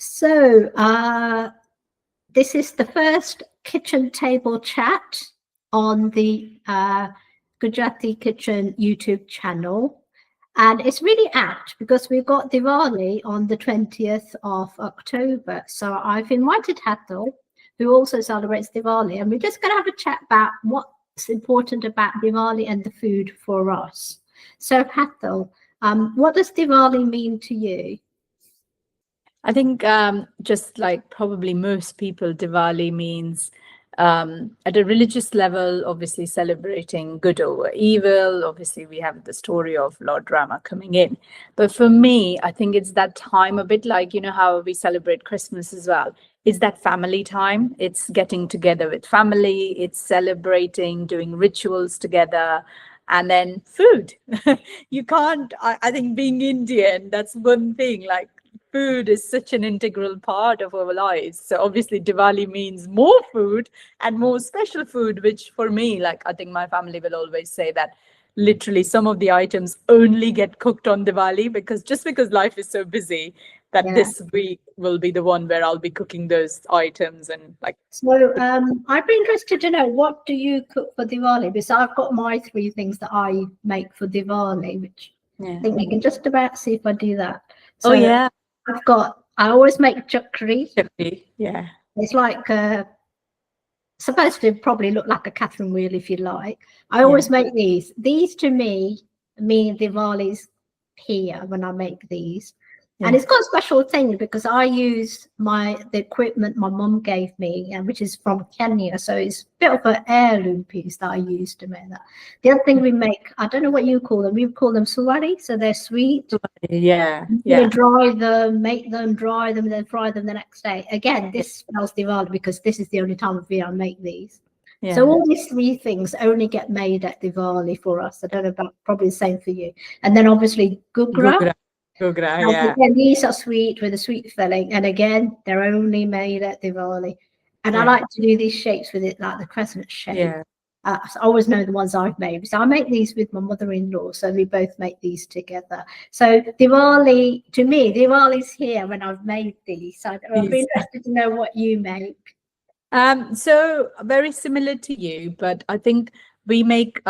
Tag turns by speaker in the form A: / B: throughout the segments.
A: So, this is the first kitchen table chat on the Gujarati Kitchen YouTube channel. And it's really apt because we've got Diwali on the 20th of October. So I've invited Hetal, who also celebrates Diwali, and we're just going to have a chat about what's important about Diwali and the food for us. So Hetal, what does Diwali mean to you?
B: I think just like probably most people, Diwali means at a religious level, obviously celebrating good over evil. Obviously, we have the story of Lord Rama coming in. But for me, I think it's that time a bit like, you know, how we celebrate Christmas as well. It's that family time. It's getting together with family. It's celebrating, doing rituals together. And then food. You can't, I think being Indian, that's one thing, like food is such an integral part of our lives. So obviously Diwali means more food and more special food, which for me, like I think my family will always say that literally some of the items only get cooked on Diwali because life is so busy that this week will be the one where I'll be cooking those items and like.
A: So I'd be interested to know, what do you cook for Diwali? Because I've got my 3 things that I make for Diwali, which I think we can just about see if I do that. So I always make chakri.
B: Yeah.
A: It's like supposed to probably look like a Catherine wheel if you like. I always make these. These to me mean Diwali's here when I make these. And it's got a special thing because I use the equipment my mum gave me, which is from Kenya. So it's a bit of an heirloom piece that I use to make that. The other thing we make, I don't know what you call them. We call them suwari, so they're sweet.
B: Yeah.
A: You dry them, make them, dry them, and then fry them the next day. Again, this smells Diwali because this is the only time of year I make these. Yeah. So all these 3 things only get made at Diwali for us. I don't know about, probably the same for you. And then obviously gugra.
B: Yeah.
A: Again, these are sweet with a sweet filling, and again, they're only made at Diwali. And I like to do these shapes with it, like the crescent shape.
B: Yeah.
A: So I always know the ones I've made. So I make these with my mother-in-law, so we both make these together. So Diwali, to me, Diwali's here when I've made these. So I'd be interested to know what you make.
B: So very similar to you, but I think we make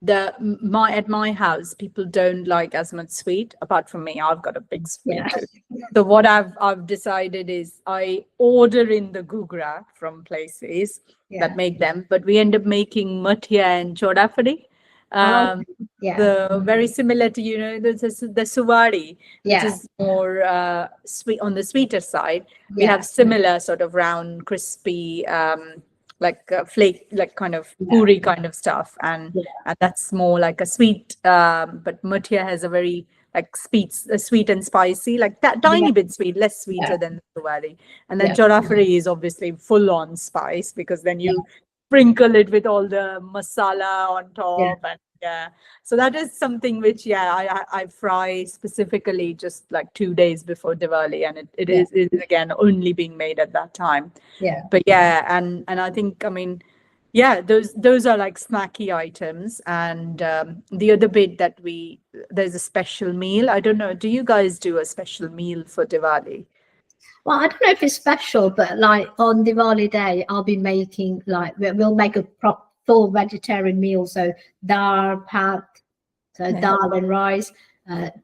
B: at my house, people don't like as much sweet. Apart from me, I've got a big sweet tooth. So what I've decided is I order in the gugra from places that make them, but we end up making mathia and chodafari. Very similar to, you know, the suwari, which is more sweet on the sweeter side. We have similar sort of round, crispy, like flake, like kind of puri kind of stuff, and that's more like a sweet. But mathia has a very like sweet and spicy, like that tiny bit sweet, less sweeter than the suwari. And then chodafari is obviously full on spice because then you sprinkle it with all the masala on top and so that is something which I fry specifically just like 2 days before Diwali, and it is again only being made at that time. But and I think, I mean, those are like snacky items. And the other bit that there's a special meal. I don't know, do you guys do a special meal for Diwali?
A: Well, I don't know if it's special, but like on Diwali day, I'll be making we'll make a full vegetarian meal. So dal, pat, so dal and rice,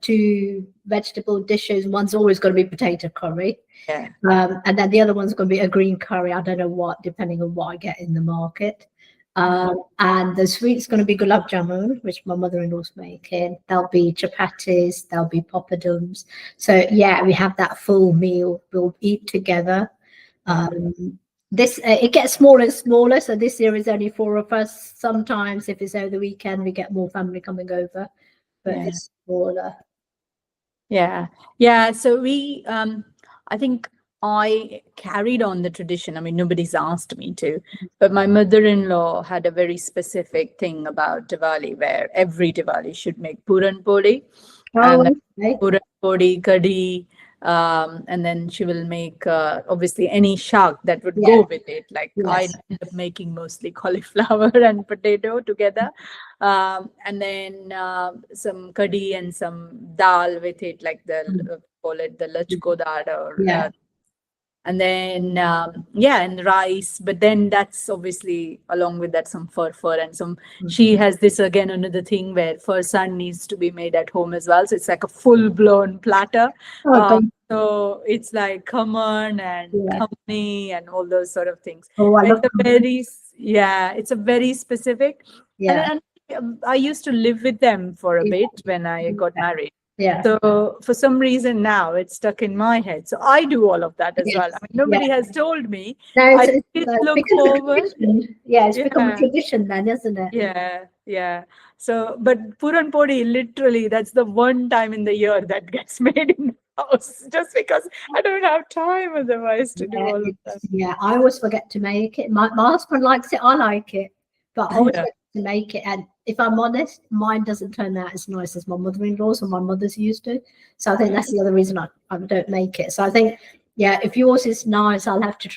A: 2 vegetable dishes. One's always going to be potato curry. And then the other one's going to be a green curry. I don't know what, depending on what I get in the market. And the sweet's going to be gulab jamun, which my mother-in-law's making. There'll be chapatis, there'll be poppadoms. So we have that full meal. We'll eat together. It gets smaller and smaller. So this year is only 4 of us. Sometimes if it's over the weekend, we get more family coming over, but it's smaller.
B: So we, I think I carried on the tradition. I mean, nobody's asked me to, but my mother-in-law had a very specific thing about Diwali where every Diwali should make puran podi. Puran podi, kadhi, and then she will make obviously any shak that would go with it. Like I end up making mostly cauliflower and potato together, and then some kadhi and some dal with it, like the call it the lachko dal, or
A: Yeah.
B: and then and rice. But then that's obviously along with that some fur and some. She has this again another thing where farsan needs to be made at home as well. So it's like a full blown platter.
A: Oh, but
B: So it's like khaman and
A: yeah.
B: khani and all those sort of things.
A: Oh, I
B: It's
A: love
B: a very it's a very specific.
A: yeah.
B: And I used to live with them for a
A: Yeah.
B: bit when I got married.
A: Yeah.
B: So for some reason now it's stuck in my head. So I do all of that as well. I mean, nobody
A: Yeah.
B: has told me.
A: No,
B: I
A: it's
B: did
A: become
B: look
A: a
B: forward.
A: tradition. Yeah, it's become a
B: Yeah,
A: tradition then, isn't it?
B: yeah. So, but Puran Podi, literally, that's the one time in the year that gets made in the house, just because I don't have time otherwise to do
A: Yeah,
B: all of that.
A: yeah, I always forget to make it. My husband likes it, I like it, but I always
B: Yeah.
A: forget to make it. And if I'm honest, mine doesn't turn out as nice as my mother-in-law's or my mother's used to. So I think that's the other reason I don't make it. So I think, yeah, if yours is nice, you'll have to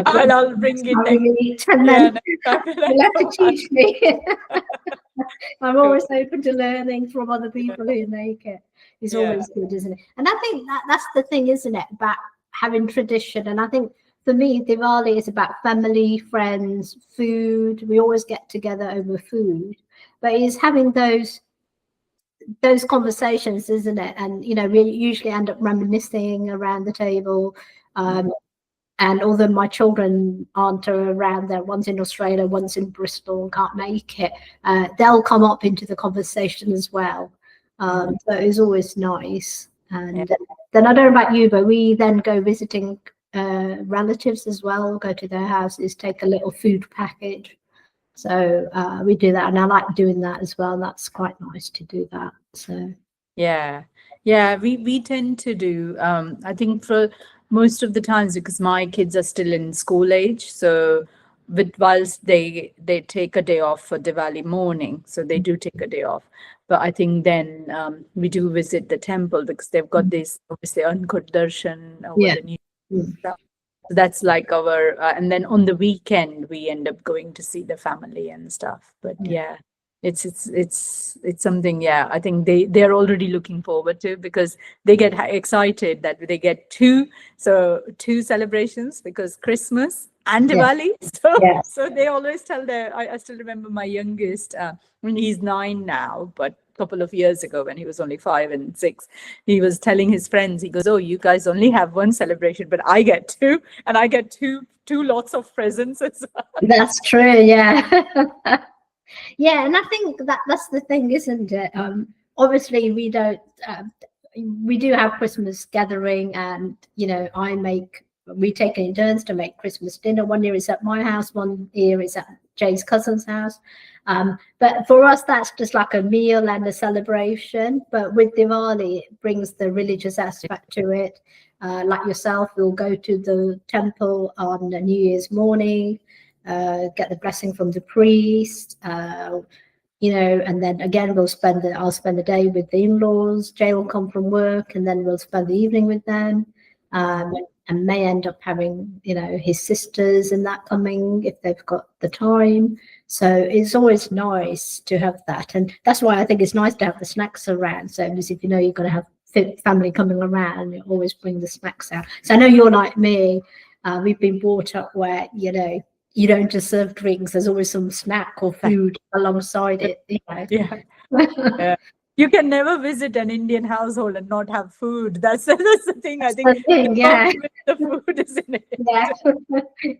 B: I'll bring it next.
A: eat, and
B: Yeah,
A: then
B: next time when I
A: you'll have to
B: come back.
A: teach me. I'm always open to learning from other people who make it. It's always good, isn't it? And I think that's the thing, isn't it, about having tradition. And I think for me, Diwali is about family, friends, food. We always get together over food, but it's having those conversations, isn't it? And we usually end up reminiscing around the table. And although my children aren't around there, one's in Australia, one's in Bristol, and can't make it, they'll come up into the conversation as well. So it's always nice. And then I don't know about you, but we then go visiting relatives as well, go to their houses, take a little food package. So we do that, and I like doing that as well. That's quite nice to do that. So
B: Yeah, we tend to do. I think for most of the times, because my kids are still in school age, so whilst they take a day off for Diwali morning, so they do take a day off. But I think then we do visit the temple because they've got this obviously Ankur Darshan over
A: yeah.
B: the new stuff. So that's like our, and then on the weekend we end up going to see the family and stuff. But yeah, it's something. Yeah, I think they're already looking forward to, because they get excited that they get two celebrations, because Christmas and Diwali. So they always tell I still remember my youngest, when he's 9 now, but a couple of years ago when he was only 5 and 6, he was telling his friends, he goes, "Oh, you guys only have one celebration, but I get two, and I get two lots of presents as well."
A: That's true. Yeah. Yeah, and I think that's the thing, isn't it? Obviously, we don't. We do have Christmas gathering, and we take it in turns to make Christmas dinner. One year is at my house, one year is at Jay's cousin's house. But for us, that's just like a meal and a celebration. But with Diwali, it brings the religious aspect to it. Like yourself, we'll go to the temple on New Year's morning. Get the blessing from the priest, and then again I'll spend the day with the in-laws. Jay will come from work, and then we'll spend the evening with them, and may end up having his sisters and that coming if they've got the time. So it's always nice to have that, and that's why I think it's nice to have the snacks around. So because if you're going to have family coming around, you always bring the snacks out. So I know you're like me. We've been brought up where you don't just serve drinks. There's always some snack or food alongside it.
B: Yeah. You can never visit an Indian household and not have food. That's the thing. I think
A: the thing, yeah.
B: The food is in it.
A: Yeah,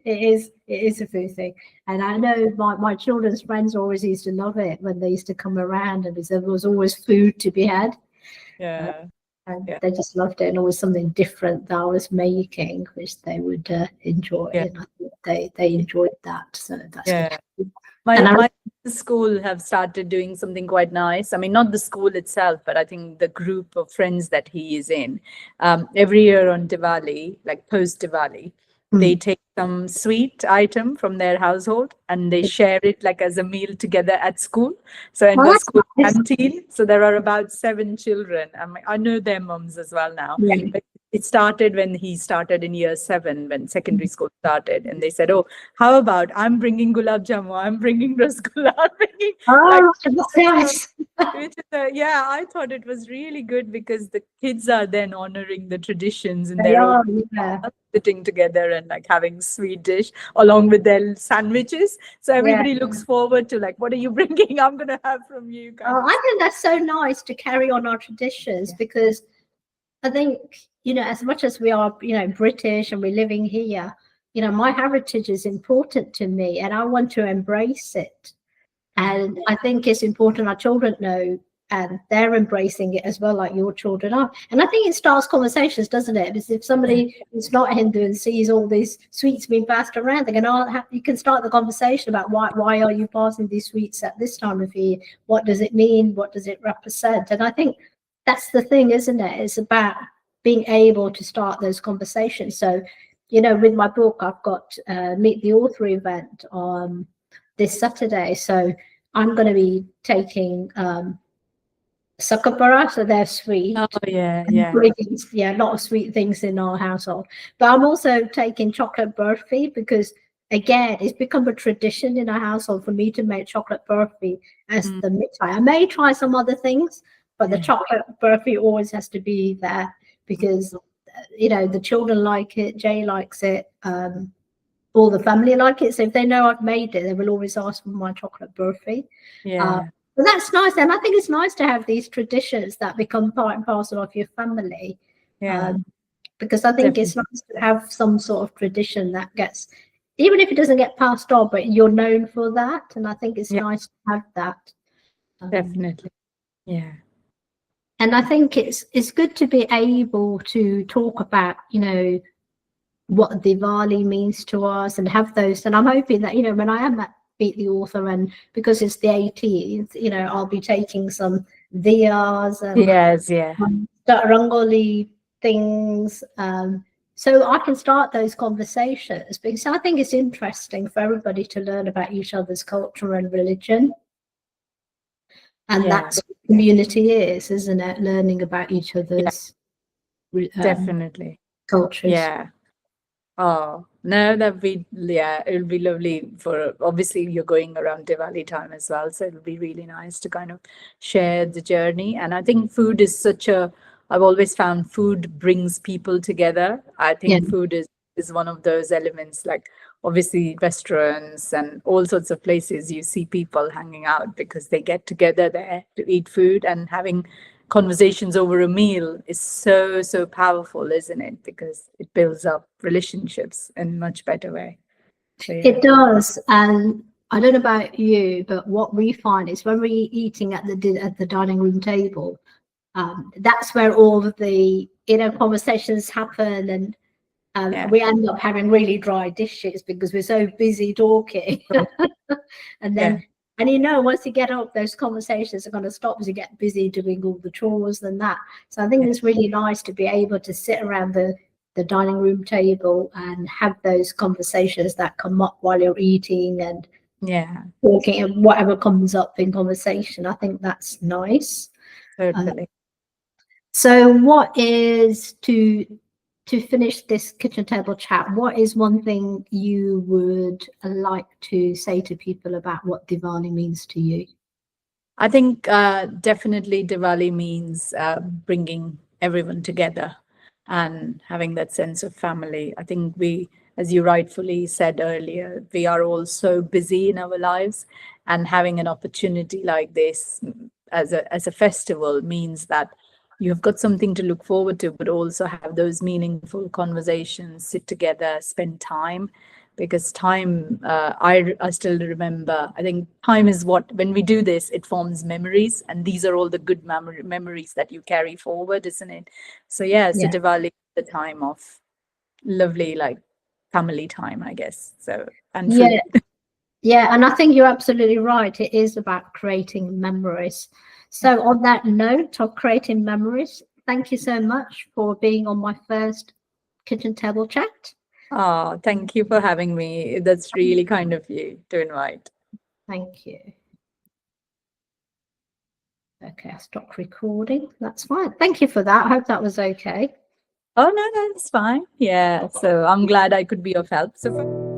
A: it is a food thing. And I know my children's friends always used to love it when they used to come around, and there was always food to be had.
B: Yeah.
A: And they just loved it, and always something different that I was making, which they would enjoy.
B: Yeah.
A: And I think they enjoyed that. So that's good.
B: My school have started doing something quite nice. I mean, not the school itself, but I think the group of friends that he is in. Every year on Diwali, like post Diwali, they take some sweet item from their household and they share it like as a meal together at school. So in the school canteen, so there are about 7 children. I know their moms as well now.
A: Yeah.
B: it started when he started in year 7, when secondary school started, and they said, "Oh, how about I'm bringing gulab jamun, I'm bringing rasgulla, I'm bringing like."
A: Oh, that's nice.
B: Which is yeah, I thought it was really good because the kids are then honoring the traditions in
A: They
B: their own,
A: are, yeah.
B: sitting together and like having sweet dish along with their sandwiches. So
A: Yeah.
B: everybody looks forward to like, what are you bringing? I'm gonna have from you, kind
A: Oh,
B: of.
A: I think that's so nice to carry on our traditions,
B: Yeah.
A: because I think, as much as we are, British and we're living here, my heritage is important to me and I want to embrace it. And I think it's important our children know, and they're embracing it as well, like your children are. And I think it starts conversations, doesn't it? Because if somebody who's not Hindu and sees all these sweets being passed around, they can you can start the conversation about why are you passing these sweets at this time of year? What does it mean? What does it represent? And I think that's the thing, isn't it? It's about being able to start those conversations. So, with my book, I've got Meet the Author event on this Saturday. So I'm going to be taking sakapara, so they're sweet.
B: Oh yeah,
A: And
B: yeah.
A: puddings, yeah, a lot of sweet things in our household. But I'm also taking chocolate burfi because, again, it's become a tradition in our household for me to make chocolate burfi as the mithai. I may try some other things, but the
B: Yeah.
A: chocolate burfi always has to be there because, the children like it, Jay likes it. All the family like it. So if they know I've made it, they will always ask for my chocolate burfi.
B: Yeah.
A: But that's nice. And I think it's nice to have these traditions that become part and parcel of your family.
B: Yeah.
A: Because I think it's
B: Definitely.
A: nice to have some sort of tradition that gets, even if it doesn't get passed on, but you're known for that. And I think it's
B: Yeah.
A: nice to have that.
B: Definitely. Yeah.
A: And I think it's good to be able to talk about, what Diwali means to us and have those. And I'm hoping that, when I am at Meet the Author, and because it's the 18th, I'll be taking some diyas and
B: Yes. Yeah.
A: rangoli things. So I can start those conversations, because I think it's interesting for everybody to learn about each other's culture and religion. And
B: Yeah.
A: that's what community is, isn't it? Learning about each
B: Yeah.
A: other's
B: Definitely.
A: cultures.
B: Yeah. Oh, no, yeah, it'll be lovely for, obviously you're going around Diwali time as well. So it'll be really nice to kind of share the journey. And I think food is I've always found food brings people together. I
A: Yeah.
B: think food is one of those elements, like obviously restaurants and all sorts of places you see people hanging out because they get together there to eat food, and having conversations over a meal is so powerful, isn't it? Because it builds up relationships in a much better way. So yeah.
A: It does, and I don't know about you, but what we find is when we're eating at the dining room table, that's where all of the conversations happen, and
B: Yeah.
A: we end up having really dry dishes because we're so busy talking. And
B: Yeah.
A: then, once you get up, those conversations are going to stop as you get busy doing all the chores and that. So I think
B: Yeah.
A: it's really nice to be able to sit around the dining room table and have those conversations that come up while you're eating and
B: Yeah.
A: talking, and whatever comes up in conversation. I think that's nice.
B: Totally.
A: So what is to finish this kitchen table chat, what is one thing you would like to say to people about what Diwali means to you?
B: I think definitely Diwali means bringing everyone together and having that sense of family. I think as you rightfully said earlier, we are all so busy in our lives, and having an opportunity like this as a festival means that you've got something to look forward to, but also have those meaningful conversations, sit together, spend time. Because time, I still remember, I think time is when we do this, it forms memories. And these are all the good memories that you carry forward, isn't it? So yeah, so
A: Yeah.
B: Diwali is the time of lovely, like family time, I guess. So, and
A: Yeah.
B: food.
A: Yeah. And I think you're absolutely right. It is about creating memories. So on that note of creating memories, thank you so much for being on my first kitchen table chat.
B: Oh, thank you for having me. That's really kind of you to invite.
A: Thank you. Okay, I stopped recording. That's fine. Thank you for that. I hope that was okay.
B: Oh, no, that's fine. Yeah. So I'm glad I could be of help. So.